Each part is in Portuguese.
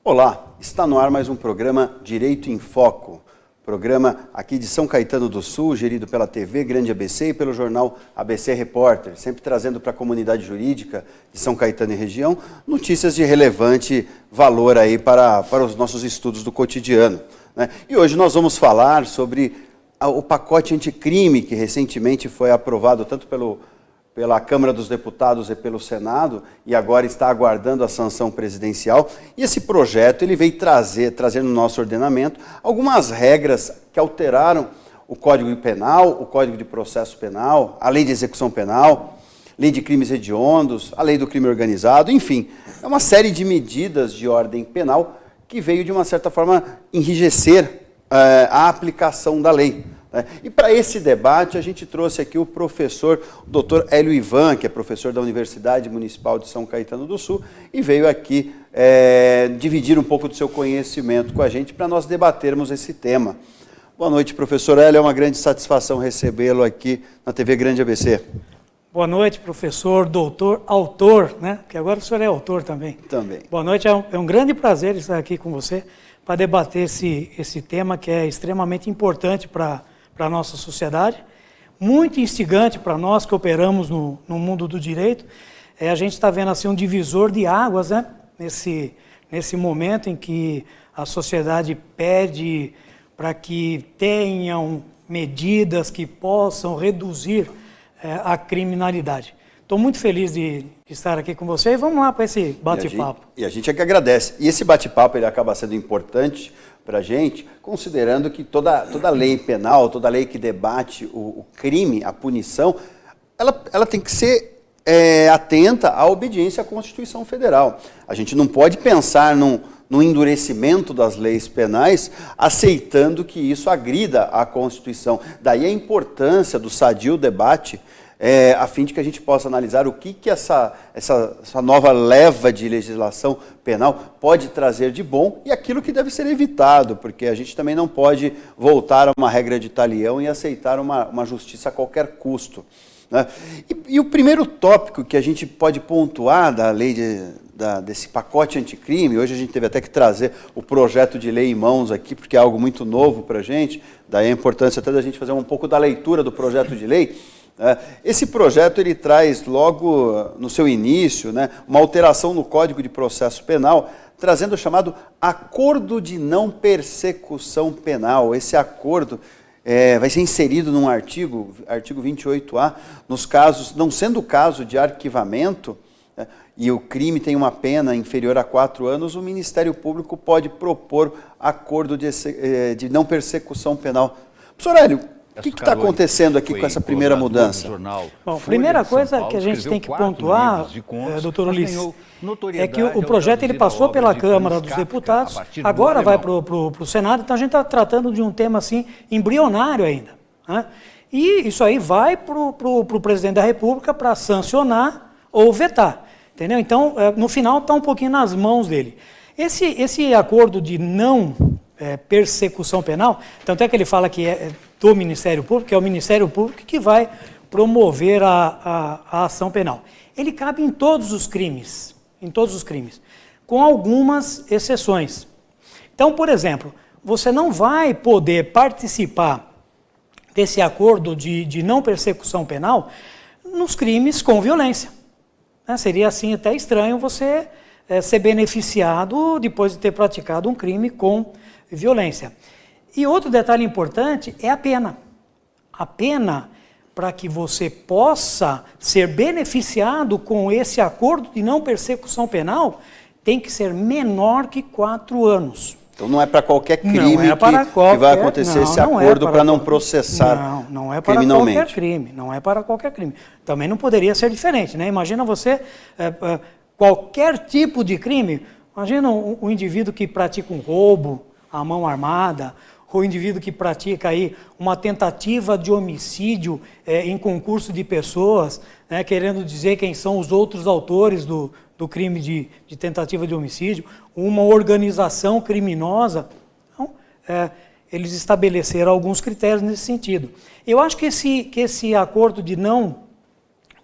Olá, está no ar mais um programa Direito em Foco, programa aqui de São Caetano do Sul, gerido pela TV Grande ABC e pelo jornal ABC Repórter, sempre trazendo para a comunidade jurídica de São Caetano e região notícias de relevante valor aí para os nossos estudos do cotidiano, né? E hoje nós vamos falar sobre o pacote anticrime que recentemente foi aprovado tanto pela Câmara dos Deputados e pelo Senado, e agora está aguardando a sanção presidencial. E esse projeto ele veio trazer no nosso ordenamento algumas regras que alteraram o Código Penal, o Código de Processo Penal, a Lei de Execução Penal, Lei de Crimes Hediondos, a Lei do Crime Organizado, enfim, é uma série de medidas de ordem penal que veio, de uma certa forma, enrijecer a aplicação da lei. E para esse debate, a gente trouxe aqui o professor Dr. Hélio Ivan, que é professor da Universidade Municipal de São Caetano do Sul, e veio aqui dividir um pouco do seu conhecimento com a gente para nós debatermos esse tema. Boa noite, professor Hélio, é uma grande satisfação recebê-lo aqui na TV Grande ABC. Boa noite, professor, doutor, autor, né? Porque agora o senhor é autor também. Também. Boa noite, é um grande prazer estar aqui com você para debater esse tema que é extremamente importante para a nossa sociedade, muito instigante para nós que operamos no mundo do direito. A gente está vendo assim um divisor de águas, né? Nesse momento em que a sociedade pede para que tenham medidas que possam reduzir a criminalidade. Estou muito feliz de estar aqui com você e vamos lá para esse bate-papo. E a gente é que agradece. E esse bate-papo ele acaba sendo importante para a gente, considerando que toda lei penal, toda lei que debate o crime, a punição, ela tem que ser atenta à obediência à Constituição Federal. A gente não pode pensar no endurecimento das leis penais, aceitando que isso agrida a Constituição. Daí a importância do sadio debate, a fim de que a gente possa analisar o que essa nova leva de legislação penal pode trazer de bom e aquilo que deve ser evitado, porque a gente também não pode voltar a uma regra de talião e aceitar uma justiça a qualquer custo, né? E o primeiro tópico que a gente pode pontuar da lei desse pacote anticrime, hoje a gente teve até que trazer o projeto de lei em mãos aqui, porque é algo muito novo para a gente, daí a importância até da gente fazer um pouco da leitura do projeto de lei. Esse projeto ele traz logo no seu início, né, uma alteração no Código de Processo Penal, trazendo o chamado Acordo de Não Persecução Penal. Esse acordo vai ser inserido num artigo 28A, nos casos, não sendo o caso de arquivamento, e o crime tem uma pena inferior a 4 anos, o Ministério Público pode propor acordo de não persecução penal. Professor Hélio, o que está acontecendo aqui com essa primeira mudança? Bom, a primeira coisa que a gente tem que pontuar, doutor Ulisses, é que o projeto ele passou pela Câmara dos Deputados, agora vai para o Senado, então a gente está tratando de um tema assim embrionário ainda, né? E isso aí vai para o presidente da República para sancionar ou vetar, entendeu? Então, no final está um pouquinho nas mãos dele. Esse acordo de não persecução penal, tanto é que ele fala que é do Ministério Público, que é o Ministério Público que vai promover a ação penal. Ele cabe em todos os crimes, com algumas exceções. Então, por exemplo, você não vai poder participar desse acordo de não persecução penal nos crimes com violência, né? Seria assim até estranho você ser beneficiado depois de ter praticado um crime com violência. E outro detalhe importante é a pena. A pena, para que você possa ser beneficiado com esse acordo de não persecução penal, tem que ser menor que 4 anos. Então não é para qualquer crime que vai acontecer esse acordo para não processar não é para qualquer crime, não é para qualquer crime. Também não poderia ser diferente, né? Imagina você, qualquer tipo de crime, imagina um indivíduo que pratica um roubo à mão armada, ou o indivíduo que pratica aí uma tentativa de homicídio em concurso de pessoas, né, querendo dizer quem são os outros autores do crime de tentativa de homicídio, uma organização criminosa. Então, eles estabeleceram alguns critérios nesse sentido. Eu acho que esse acordo de não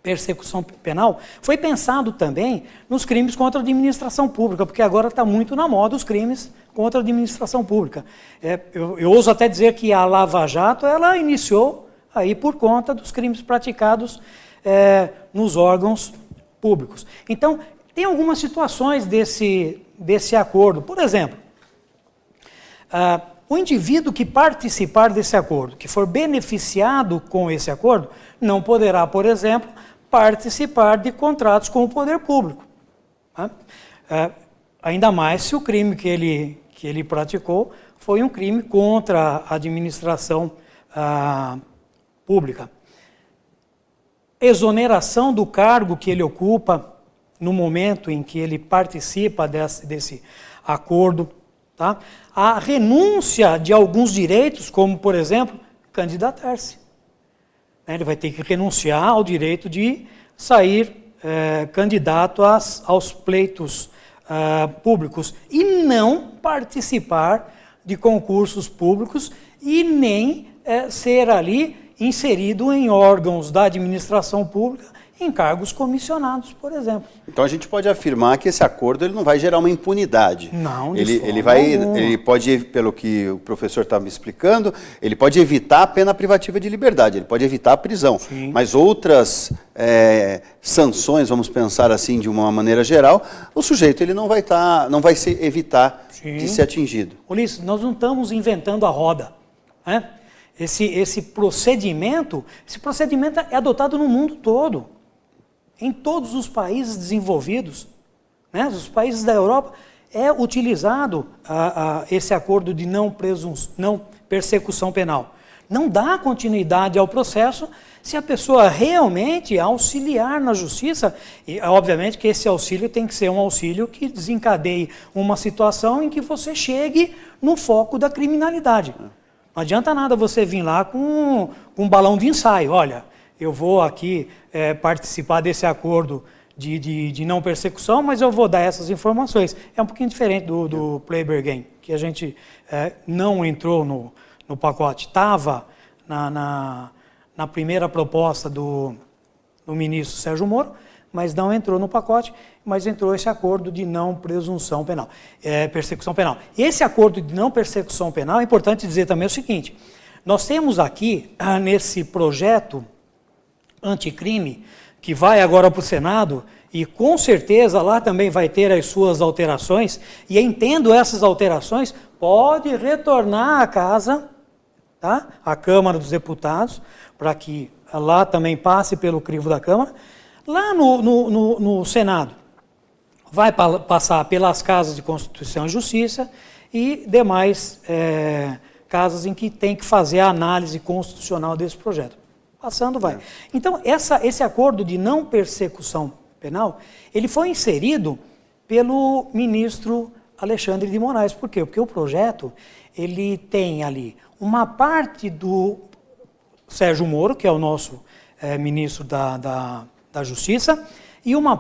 persecução penal, foi pensado também nos crimes contra a administração pública, porque agora está muito na moda os crimes contra a administração pública. Eu ouso até dizer que a Lava Jato, ela iniciou aí por conta dos crimes praticados nos órgãos públicos. Então, tem algumas situações desse acordo. Por exemplo, o indivíduo que participar desse acordo, que for beneficiado com esse acordo, não poderá, por exemplo, participar de contratos com o poder público. Ainda mais se o crime que ele praticou foi um crime contra a administração pública. Exoneração do cargo que ele ocupa no momento em que ele participa desse acordo. Tá? A renúncia de alguns direitos, como, por exemplo, candidatar-se. Ele vai ter que renunciar ao direito de sair candidato aos pleitos públicos e não participar de concursos públicos e nem ser ali inserido em órgãos da administração pública em cargos comissionados, por exemplo. Então a gente pode afirmar que esse acordo ele não vai gerar uma impunidade. Não, ele pode, pelo que o professor estava me explicando, ele pode evitar a pena privativa de liberdade, ele pode evitar a prisão. Sim. Mas outras sanções, vamos pensar assim de uma maneira geral, o sujeito ele não vai evitar Sim. de ser atingido. Ulisses, nós não estamos inventando a roda, né? Esse procedimento é adotado no mundo todo. Em todos os países desenvolvidos, né, os países da Europa, é utilizado esse acordo de não persecução penal. Não dá continuidade ao processo se a pessoa realmente auxiliar na justiça, e obviamente que esse auxílio tem que ser um auxílio que desencadeie uma situação em que você chegue no foco da criminalidade. Não adianta nada você vir lá com um balão de ensaio, olha, eu vou aqui participar desse acordo de não persecução, mas eu vou dar essas informações. É um pouquinho diferente do Plea Bargain, que a gente não entrou no pacote. Estava na primeira proposta do ministro Sérgio Moro, mas não entrou no pacote, mas entrou esse acordo de não persecução penal. E esse acordo de não persecução penal, é importante dizer também o seguinte, nós temos aqui, nesse projeto anticrime, que vai agora para o Senado, e com certeza lá também vai ter as suas alterações, e entendo essas alterações, pode retornar à casa, tá? À Câmara dos Deputados, para que lá também passe pelo crivo da Câmara. Lá no Senado, vai passar pelas casas de Constituição e Justiça e demais casas em que tem que fazer a análise constitucional desse projeto. Passando, vai. Então, esse acordo de não persecução penal, ele foi inserido pelo ministro Alexandre de Moraes. Por quê? Porque o projeto, ele tem ali uma parte do Sérgio Moro, que é o nosso ministro da Justiça, e uma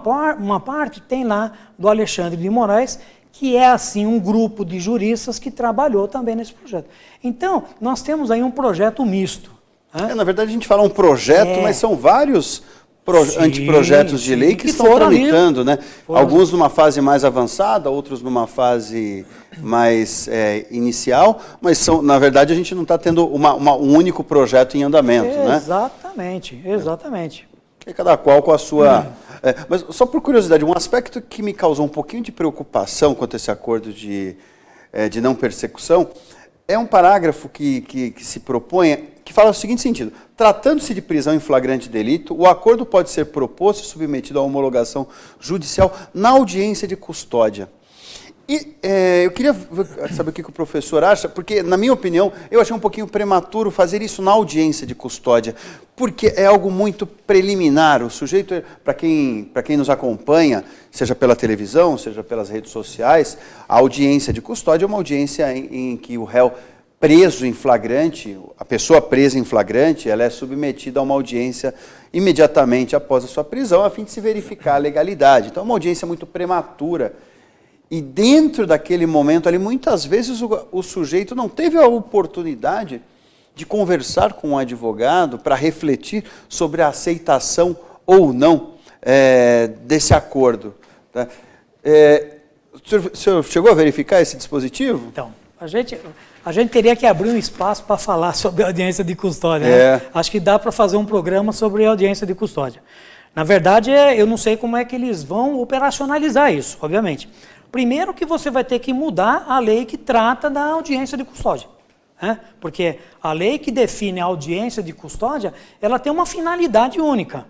parte tem lá do Alexandre de Moraes, que é assim um grupo de juristas que trabalhou também nesse projeto. Então, nós temos aí um projeto misto. Na verdade, a gente fala um projeto, mas são vários anteprojetos de lei que estão tramitando, né? Alguns numa fase mais avançada, outros numa fase mais inicial, mas na verdade a gente não está tendo um único projeto em andamento, né? Exatamente. Que cada qual com a sua... mas só por curiosidade, um aspecto que me causou um pouquinho de preocupação quanto a esse acordo de não persecução é um parágrafo que se propõe, que fala o seguinte sentido: tratando-se de prisão em flagrante delito, o acordo pode ser proposto e submetido à homologação judicial na audiência de custódia. E eu queria saber o que o professor acha, porque, na minha opinião, eu achei um pouquinho prematuro fazer isso na audiência de custódia, porque é algo muito preliminar. O sujeito, para quem nos acompanha, seja pela televisão, seja pelas redes sociais, a audiência de custódia é uma audiência em que o réu preso em flagrante, a pessoa presa em flagrante, ela é submetida a uma audiência imediatamente após a sua prisão, a fim de se verificar a legalidade. Então, é uma audiência muito prematura. E dentro daquele momento ali, muitas vezes o sujeito não teve a oportunidade de conversar com um advogado para refletir sobre a aceitação ou não desse acordo. Tá? O senhor chegou a verificar esse dispositivo? Então, a gente teria que abrir um espaço para falar sobre audiência de custódia. Né? Acho que dá para fazer um programa sobre audiência de custódia. Na verdade, eu não sei como é que eles vão operacionalizar isso, obviamente. Primeiro que você vai ter que mudar a lei que trata da audiência de custódia. Porque a lei que define a audiência de custódia, ela tem uma finalidade única.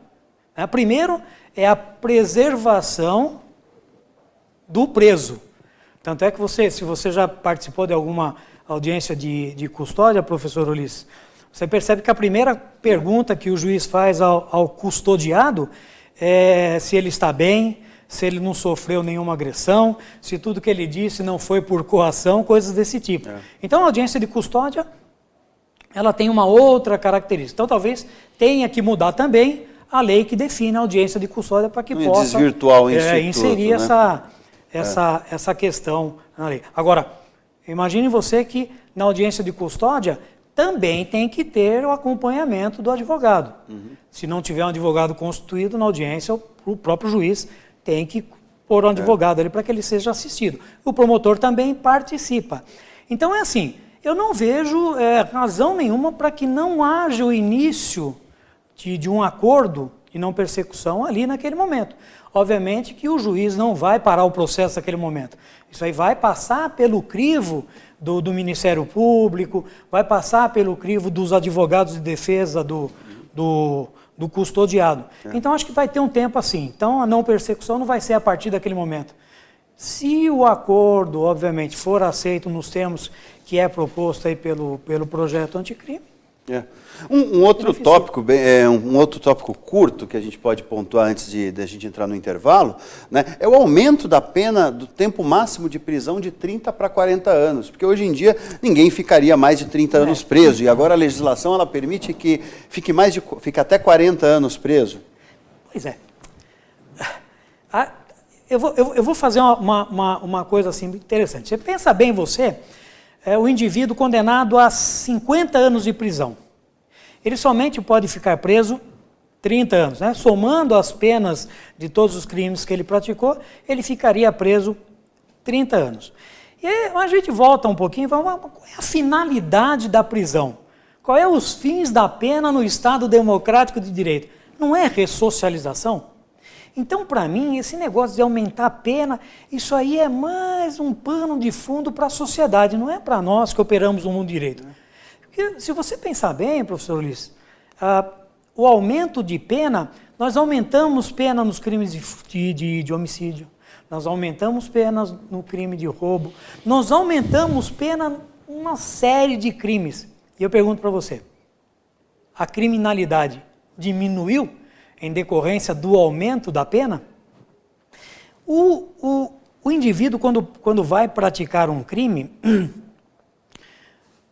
Primeiro, é a preservação do preso. Tanto é que se você já participou de alguma audiência de custódia, professor Ulisses, você percebe que a primeira pergunta que o juiz faz ao custodiado é se ele está bem, se ele não sofreu nenhuma agressão, se tudo que ele disse não foi por coação, coisas desse tipo. Então, a audiência de custódia, ela tem uma outra característica. Então, talvez tenha que mudar também a lei que define a audiência de custódia para que possa desvirtuar o instituto, inserir essa questão na lei. Agora, imagine você que na audiência de custódia também tem que ter o acompanhamento do advogado. Se não tiver um advogado constituído na audiência, o próprio juiz tem que pôr um advogado ali para que ele seja assistido. O promotor também participa. Então é assim, eu não vejo razão nenhuma para que não haja o início de um acordo de não persecução ali naquele momento. Obviamente que o juiz não vai parar o processo naquele momento. Isso aí vai passar pelo crivo do Ministério Público, vai passar pelo crivo dos advogados de defesa do custodiado. Então, acho que vai ter um tempo assim. Então, a não persecução não vai ser a partir daquele momento. Se o acordo, obviamente, for aceito nos termos que é proposto aí pelo projeto anticrime. Um outro tópico curto que a gente pode pontuar antes de a gente entrar no intervalo, né, é o aumento da pena do tempo máximo de prisão de 30 para 40 anos, porque hoje em dia ninguém ficaria mais de 30 anos preso, e agora a legislação ela permite que fique até 40 anos preso. Pois é. Eu vou fazer uma coisa assim interessante. Você pensa bem, o indivíduo condenado a 50 anos de prisão. Ele somente pode ficar preso 30 anos. Né? Somando as penas de todos os crimes que ele praticou, ele ficaria preso 30 anos. E aí a gente volta um pouquinho e fala, qual é a finalidade da prisão? Qual é os fins da pena no Estado democrático de direito? Não é ressocialização? Então, para mim, esse negócio de aumentar a pena, isso aí é mais um pano de fundo para a sociedade, não é para nós que operamos no mundo direito. Porque, se você pensar bem, professor Ulisses, o aumento de pena, nós aumentamos pena nos crimes de homicídio, nós aumentamos penas no crime de roubo, nós aumentamos pena numa série de crimes. E eu pergunto para você, a criminalidade diminuiu em decorrência do aumento da pena? O indivíduo, quando vai praticar um crime,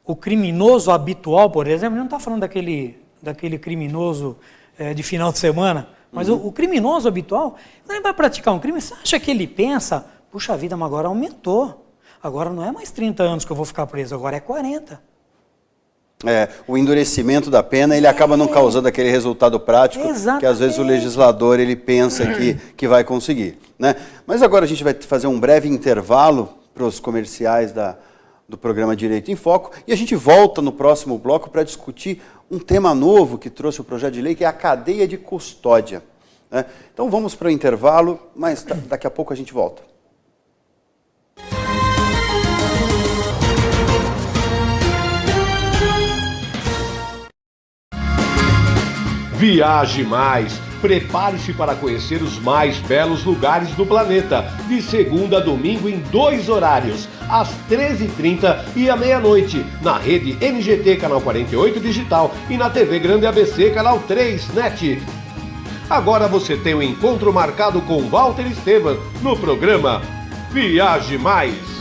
o criminoso habitual, por exemplo, não está falando daquele criminoso de final de semana, mas o criminoso habitual, quando ele vai praticar um crime, você acha que ele pensa, puxa vida, mas agora aumentou, agora não é mais 30 anos que eu vou ficar preso, agora é 40. O endurecimento da pena, ele acaba não causando aquele resultado prático que às vezes o legislador ele pensa que vai conseguir. Né? Mas agora a gente vai fazer um breve intervalo para os comerciais do programa Direito em Foco e a gente volta no próximo bloco para discutir um tema novo que trouxe o projeto de lei, que é a cadeia de custódia. Né? Então vamos para o intervalo, mas daqui a pouco a gente volta. Viaje mais! Prepare-se para conhecer os mais belos lugares do planeta, de segunda a domingo em 2 horários, às 13h30 e à meia-noite, na rede NGT Canal 48 Digital e na TV Grande ABC Canal 3 NET. Agora você tem um encontro marcado com Walter Esteban no programa Viaje Mais!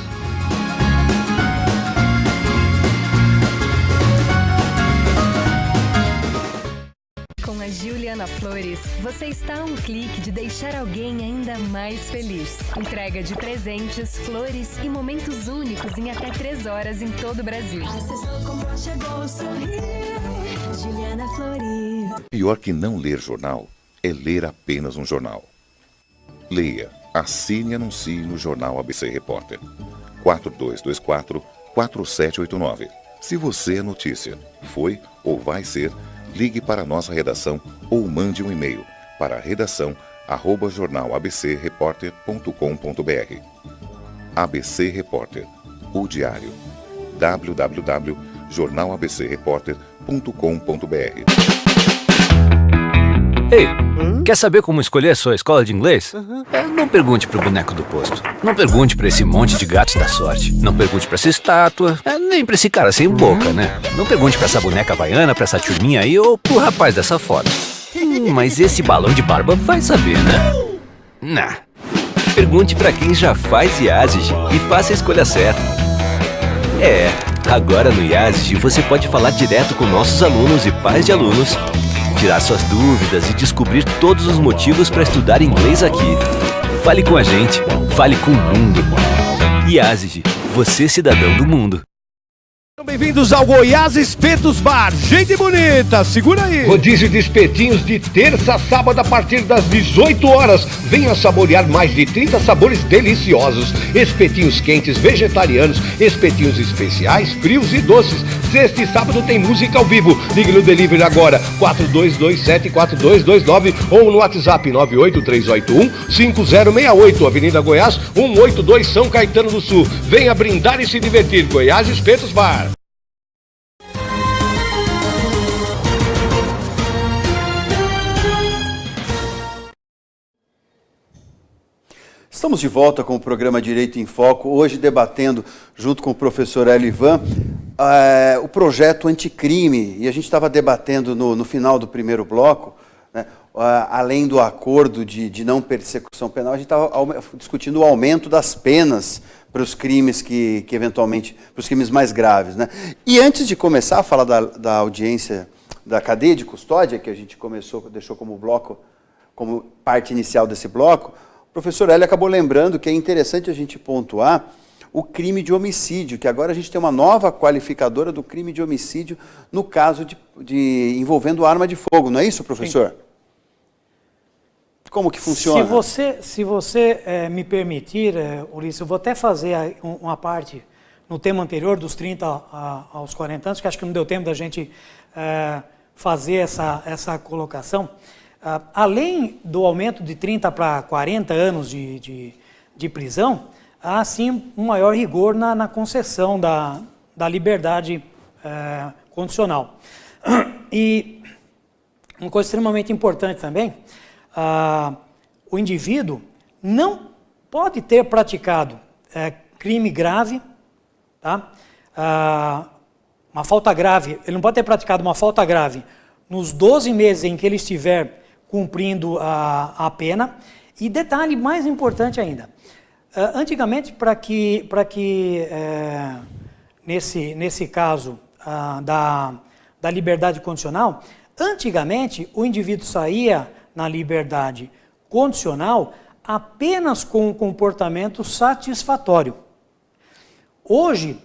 Juliana Flores, você está a um clique de deixar alguém ainda mais feliz. Entrega de presentes, flores e momentos únicos em até 3 horas em todo o Brasil. Pior que não ler jornal é ler apenas um jornal. Leia, assine e anuncie no Jornal ABC Repórter. 4224-4789. Se você é notícia, foi ou vai ser, ligue para a nossa redação ou mande um e-mail para redação@jornalabcreporter.com.br. ABC Repórter, o diário. www.jornalabcreporter.com.br. Ei, quer saber como escolher a sua escola de inglês? Não pergunte pro boneco do posto. Não pergunte pra esse monte de gatos da sorte. Não pergunte pra essa estátua. Nem pra esse cara sem boca, né? Não pergunte pra essa boneca havaiana, pra essa turminha aí ou pro rapaz dessa foto. Mas esse balão de barba vai saber, né? Nah. Pergunte pra quem já faz IASIG e faça a escolha certa. Agora no IASIG você pode falar direto com nossos alunos e pais de alunos, tirar suas dúvidas e descobrir todos os motivos para estudar inglês aqui. Fale com a gente, fale com o mundo. IASIG, você cidadão do mundo. Bem-vindos ao Goiás Espetos Bar. Gente bonita, segura aí. Rodízio de espetinhos de terça a sábado a partir das 18 horas. Venha saborear mais de 30 sabores deliciosos. Espetinhos quentes, vegetarianos, espetinhos especiais, frios e doces. Sexta e sábado tem música ao vivo. Ligue no delivery agora, 4227-4229 ou no WhatsApp 98381-5068, Avenida Goiás, 182, São Caetano do Sul. Venha brindar e se divertir. Goiás Espetos Bar. Estamos de volta com o programa Direito em Foco, hoje debatendo, junto com o professor Elivan, o projeto anticrime. E a gente estava debatendo no final do primeiro bloco, né, além do acordo de não persecução penal, a gente estava discutindo o aumento das penas para os crimes que eventualmente, para os crimes mais graves, né? E antes de começar a falar da audiência da cadeia de custódia, que a gente deixou como bloco, como parte inicial desse bloco, o professor Hélio acabou lembrando que é interessante a gente pontuar o crime de homicídio, que agora a gente tem uma nova qualificadora do crime de homicídio no caso envolvendo arma de fogo, não é isso, professor? Sim. Como que funciona? Se você me permitir, Ulisses, eu vou até fazer uma parte no tema anterior, dos 30 aos 40 anos, que acho que não deu tempo da gente fazer essa colocação. Além do aumento de 30 para 40 anos de prisão, há sim um maior rigor na concessão da liberdade condicional. E uma coisa extremamente importante também, o indivíduo não pode ter praticado crime grave, tá? Uma falta grave, ele não pode ter praticado uma falta grave nos 12 meses em que ele estiver cumprindo a pena. E detalhe mais importante ainda, antigamente, para que nesse caso da liberdade condicional, antigamente o indivíduo saía na liberdade condicional apenas com um comportamento satisfatório. Hoje,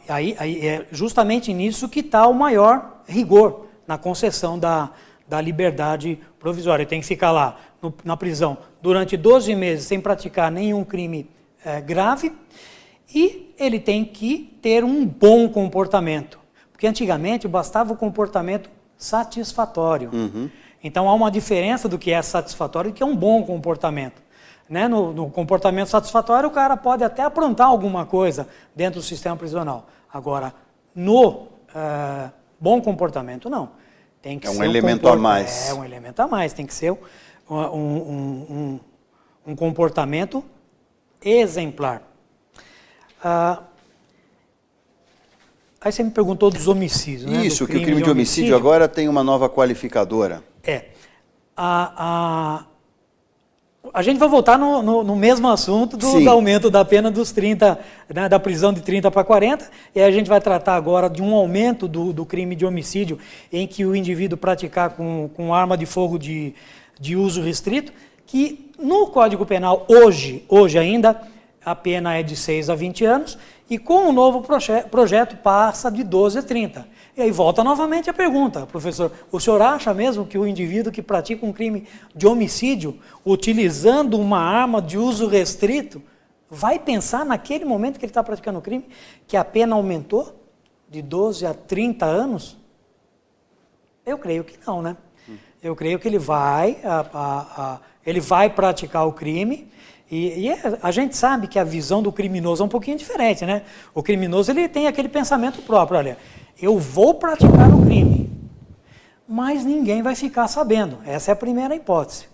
aí é justamente nisso que está o maior rigor na concessão da liberdade provisória. Ele tem que ficar lá na prisão durante 12 meses sem praticar nenhum crime grave, e ele tem que ter um bom comportamento, porque antigamente bastava o comportamento satisfatório. Uhum. Então há uma diferença do que é satisfatório e que é um bom comportamento. Né? No comportamento satisfatório, o cara pode até aprontar alguma coisa dentro do sistema prisional. Agora, no bom comportamento, não. Tem que ser um elemento a mais. É um elemento a mais. Tem que ser um comportamento exemplar. Aí você me perguntou dos homicídios. Isso, que o crime de homicídio agora tem uma nova qualificadora. A gente vai voltar no mesmo assunto do aumento da pena dos 30, né, da prisão de 30 para 40, e aí a gente vai tratar agora de um aumento do crime de homicídio, em que o indivíduo praticar com arma de fogo de uso restrito, que no Código Penal, hoje ainda, a pena é de 6 a 20 anos, E com o novo projeto passa de 12 a 30. E aí volta novamente a pergunta, professor, o senhor acha mesmo que o indivíduo que pratica um crime de homicídio, utilizando uma arma de uso restrito, vai pensar naquele momento que ele está praticando o crime, que a pena aumentou de 12 a 30 anos? Eu creio que não, né? Eu creio que ele vai praticar o crime, e a gente sabe que a visão do criminoso é um pouquinho diferente, né? O criminoso ele tem aquele pensamento próprio, olha, eu vou praticar o crime, mas ninguém vai ficar sabendo. Essa é a primeira hipótese.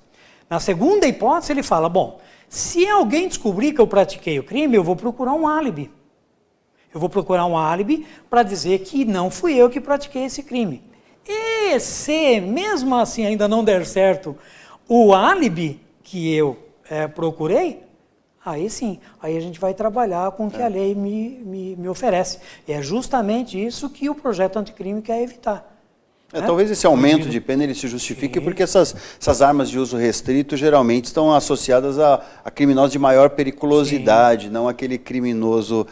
Na segunda hipótese ele fala, bom, se alguém descobrir que eu pratiquei o crime, eu vou procurar um álibi. Eu vou procurar um álibi para dizer que não fui eu que pratiquei esse crime. E se mesmo assim ainda não der certo o álibi que eu procurei, aí sim, aí a gente vai trabalhar com o que a lei me oferece. E é justamente isso que o projeto anticrime quer evitar. Talvez esse aumento de pena ele se justifique porque essas armas de uso restrito geralmente estão associadas a criminosos de maior periculosidade, não aquele criminoso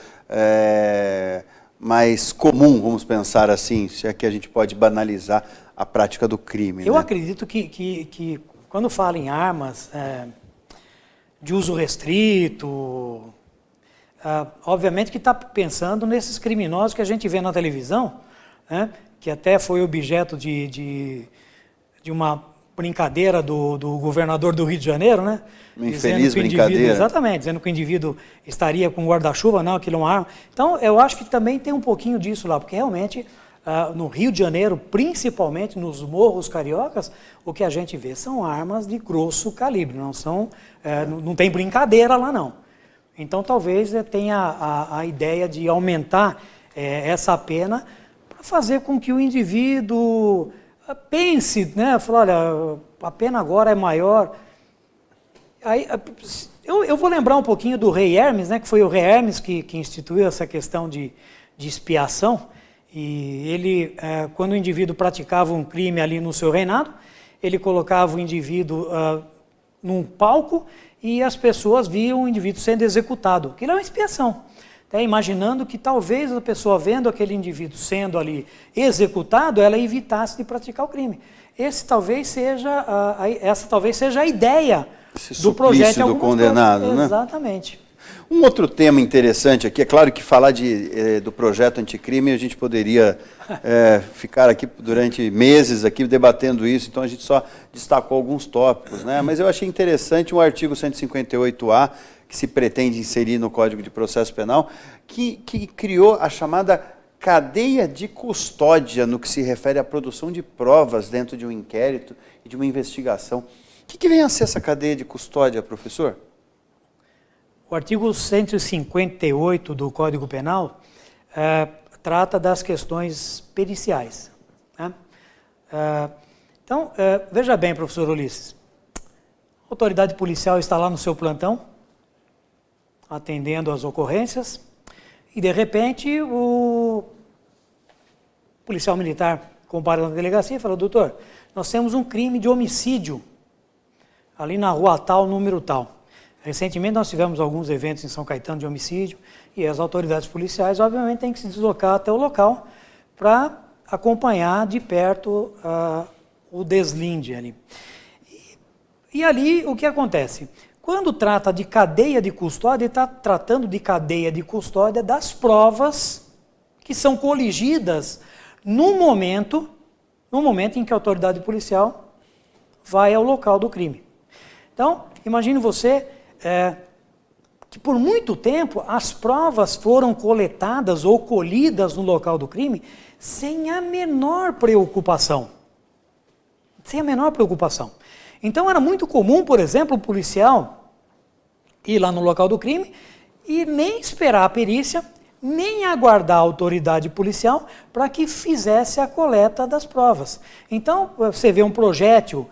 mais comum, vamos pensar assim, se é que a gente pode banalizar a prática do crime. Eu acredito que quando fala em armas de uso restrito, obviamente que está pensando nesses criminosos que a gente vê na televisão, né, que até foi objeto de uma brincadeira do governador do Rio de Janeiro, né? Uma infeliz brincadeira. Exatamente, dizendo que o indivíduo estaria com guarda-chuva, não, aquilo é uma arma. Então, eu acho que também tem um pouquinho disso lá, porque realmente, no Rio de Janeiro, principalmente nos morros cariocas, o que a gente vê são armas de grosso calibre, não tem brincadeira lá não. Então, talvez tenha a ideia de aumentar essa pena para fazer com que o indivíduo pense, né, falar, olha, a pena agora é maior. Aí, eu vou lembrar um pouquinho do rei Hermes, né, que foi o rei Hermes que instituiu essa questão de expiação, e ele, quando o indivíduo praticava um crime ali no seu reinado, ele colocava o indivíduo num palco e as pessoas viam o indivíduo sendo executado. Aquilo é uma expiação. Imaginando que talvez a pessoa vendo aquele indivíduo sendo ali executado, ela evitasse de praticar o crime. Essa talvez seja a ideia do projeto do condenado, né? Exatamente. Um outro tema interessante aqui, é claro que falar do projeto anticrime, a gente poderia ficar aqui durante meses aqui debatendo isso, então a gente só destacou alguns tópicos, né? Mas eu achei interessante o artigo 158A, que se pretende inserir no Código de Processo Penal, que criou a chamada cadeia de custódia no que se refere à produção de provas dentro de um inquérito e de uma investigação. O que vem a ser essa cadeia de custódia, professor? O artigo 158 do Código Penal trata das questões periciais, né? Então, veja bem, professor Ulisses, a autoridade policial está lá no seu plantão, atendendo às ocorrências, e de repente o policial militar compara na delegacia e fala, doutor, nós temos um crime de homicídio ali na rua tal, número tal. Recentemente nós tivemos alguns eventos em São Caetano de homicídio e as autoridades policiais obviamente têm que se deslocar até o local para acompanhar de perto o deslinde ali. E ali o que acontece? Quando trata de cadeia de custódia, ele está tratando de cadeia de custódia das provas que são coligidas no momento em que a autoridade policial vai ao local do crime. Então, imagine você que por muito tempo as provas foram coletadas ou colhidas no local do crime sem a menor preocupação. Sem a menor preocupação. Então era muito comum, por exemplo, o policial ir lá no local do crime e nem esperar a perícia, nem aguardar a autoridade policial para que fizesse a coleta das provas. Então, você vê um projétil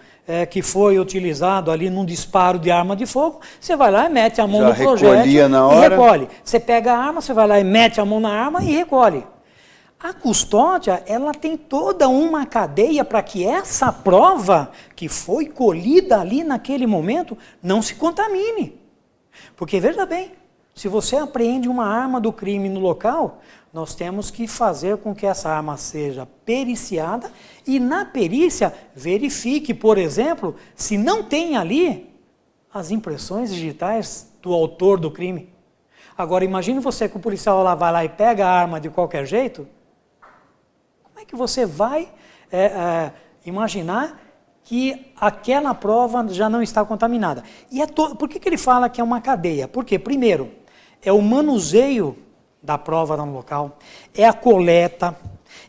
que foi utilizado ali num disparo de arma de fogo, você vai lá e mete a mão no projétil e recolhe. Você pega a arma, você vai lá e mete a mão na arma e recolhe. A custódia, ela tem toda uma cadeia para que essa prova que foi colhida ali naquele momento não se contamine. Porque, veja bem, Se você apreende uma arma do crime no local, nós temos que fazer com que essa arma seja periciada e na perícia verifique, por exemplo, se não tem ali as impressões digitais do autor do crime. Agora, imagine você que o policial vai lá e pega a arma de qualquer jeito. Como é que você vai imaginar que aquela prova já não está contaminada? E por que ele fala que é uma cadeia? Porque, primeiro, é o manuseio da prova no local, é a coleta,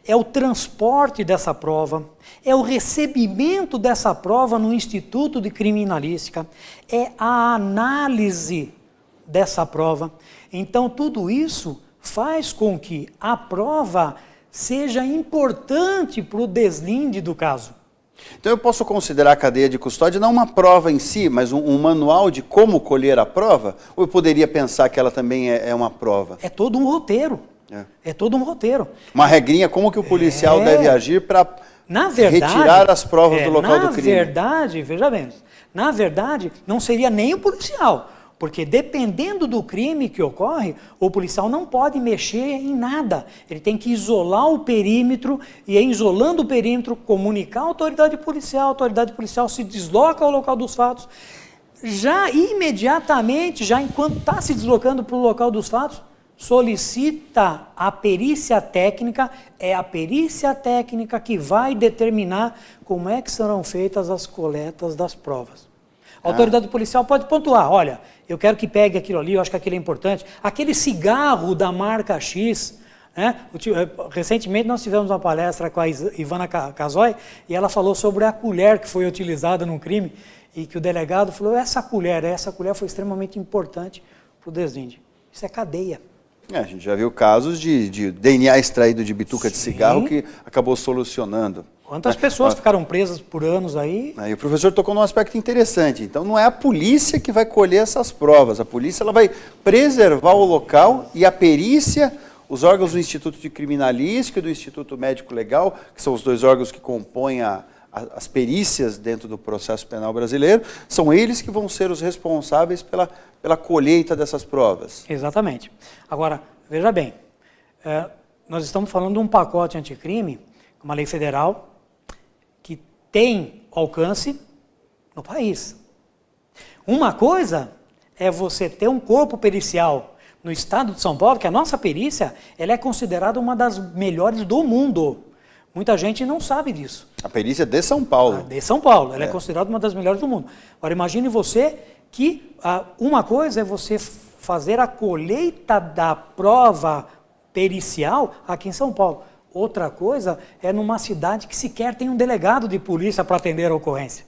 é o transporte dessa prova, é o recebimento dessa prova no Instituto de Criminalística, é a análise dessa prova. Então, tudo isso faz com que a prova seja importante para o deslinde do caso. Então eu posso considerar a cadeia de custódia não uma prova em si, mas um manual de como colher a prova? Ou eu poderia pensar que ela também é uma prova? É todo um roteiro. É todo um roteiro. Uma regrinha como que o policial deve agir para retirar as provas do local do crime. Na verdade, veja bem, na verdade não seria nem o policial. Porque dependendo do crime que ocorre, o policial não pode mexer em nada. Ele tem que isolar o perímetro e, isolando o perímetro, comunicar a autoridade policial se desloca ao local dos fatos. Já imediatamente, já enquanto está se deslocando para o local dos fatos, solicita a perícia técnica. É a perícia técnica que vai determinar como é que serão feitas as coletas das provas. A autoridade policial pode pontuar, olha, eu quero que pegue aquilo ali, eu acho que aquilo é importante. Aquele cigarro da marca X, né? Recentemente nós tivemos uma palestra com a Ivana Casoy e ela falou sobre a colher que foi utilizada num crime e que o delegado falou, essa colher foi extremamente importante para o deslinde. Isso é cadeia. A gente já viu casos de DNA extraído de bituca de cigarro que acabou solucionando. Quantas pessoas ficaram presas por anos aí? Aí o professor tocou num aspecto interessante. Então não é a polícia que vai colher essas provas. A polícia ela vai preservar o local e a perícia, os órgãos do Instituto de Criminalística e do Instituto Médico Legal, que são os dois órgãos que compõem as perícias dentro do processo penal brasileiro, são eles que vão ser os responsáveis pela colheita dessas provas. Exatamente. Agora, veja bem, nós estamos falando de um pacote anticrime, uma lei federal, que tem alcance no país. Uma coisa é você ter um corpo pericial no estado de São Paulo, que a nossa perícia ela é considerada uma das melhores do mundo. Muita gente não sabe disso. A perícia de São Paulo. De São Paulo, ela é considerada uma das melhores do mundo. Agora imagine você que uma coisa é você fazer a colheita da prova pericial aqui em São Paulo. Outra coisa é numa cidade que sequer tem um delegado de polícia para atender a ocorrência.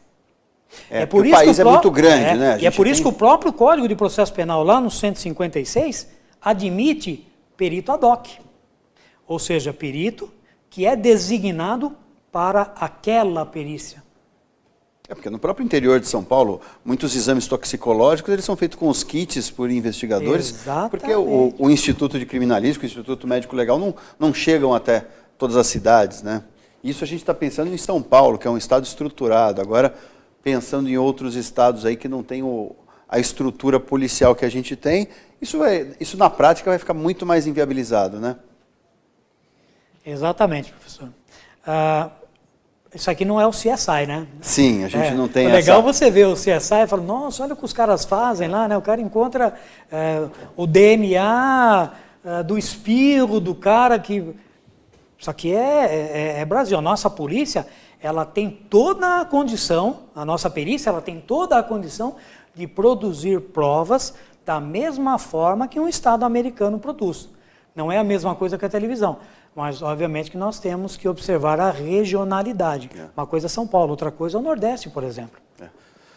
Por isso o país é muito grande, né? E é por isso que o próprio Código de Processo Penal, lá no 156, admite perito ad hoc. Ou seja, perito que é designado para aquela perícia. Porque no próprio interior de São Paulo, muitos exames toxicológicos eles são feitos com os kits por investigadores. Exatamente. Porque o Instituto de Criminalística, o Instituto Médico Legal não chegam até todas as cidades, né? Isso a gente está pensando em São Paulo, que é um estado estruturado. Agora, pensando em outros estados aí que não tem a estrutura policial que a gente tem, isso na prática vai ficar muito mais inviabilizado, né? Exatamente, professor. Isso aqui não é o CSI, né? Sim, a gente não tem essa... É legal você ver o CSI e falar, nossa, olha o que os caras fazem lá, né? O cara encontra o DNA do espirro do cara que... Isso aqui é Brasil. A nossa polícia, ela tem toda a condição, a nossa perícia, ela tem toda a condição de produzir provas da mesma forma que um Estado americano produz. Não é a mesma coisa que a televisão. Mas, obviamente, que nós temos que observar a regionalidade. Uma coisa é São Paulo, outra coisa é o Nordeste, por exemplo.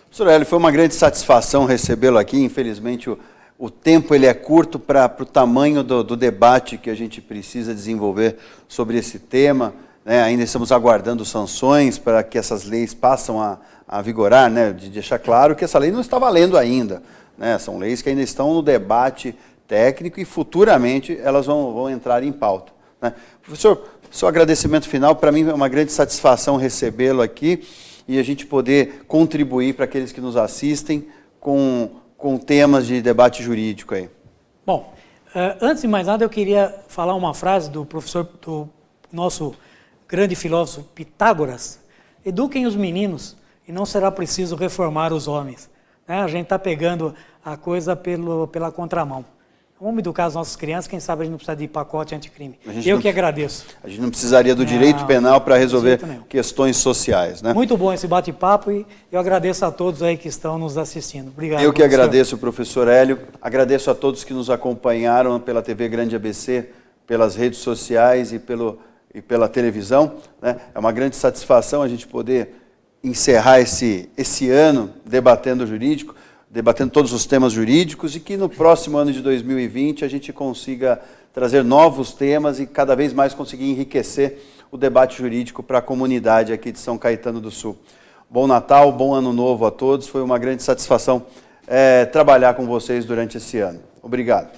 Professor Hélio, foi uma grande satisfação recebê-lo aqui. Infelizmente, o tempo ele é curto para o tamanho do debate que a gente precisa desenvolver sobre esse tema. Né? Ainda estamos aguardando sanções para que essas leis passem a vigorar, né? De deixar claro que essa lei não está valendo ainda. Né? São leis que ainda estão no debate técnico e futuramente elas vão entrar em pauta. Né? Professor, seu agradecimento final, para mim é uma grande satisfação recebê-lo aqui e a gente poder contribuir para aqueles que nos assistem com temas de debate jurídico aí. Bom, antes de mais nada, eu queria falar uma frase do professor, do nosso grande filósofo Pitágoras: eduquem os meninos e não será preciso reformar os homens. Né? A gente está pegando a coisa pela contramão. Vamos educar as nossas crianças, quem sabe a gente não precisa de pacote anticrime. Eu que agradeço. A gente não precisaria do direito penal para resolver questões sociais, né? Muito bom esse bate-papo e eu agradeço a todos aí que estão nos assistindo. Obrigado. Eu que agradeço, professor Hélio. Agradeço a todos que nos acompanharam pela TV Grande ABC, pelas redes sociais e pela televisão, né? É uma grande satisfação a gente poder encerrar esse ano debatendo o jurídico, debatendo todos os temas jurídicos, e que no próximo ano de 2020 a gente consiga trazer novos temas e cada vez mais conseguir enriquecer o debate jurídico para a comunidade aqui de São Caetano do Sul. Bom Natal, bom Ano Novo a todos, foi uma grande satisfação trabalhar com vocês durante esse ano. Obrigado.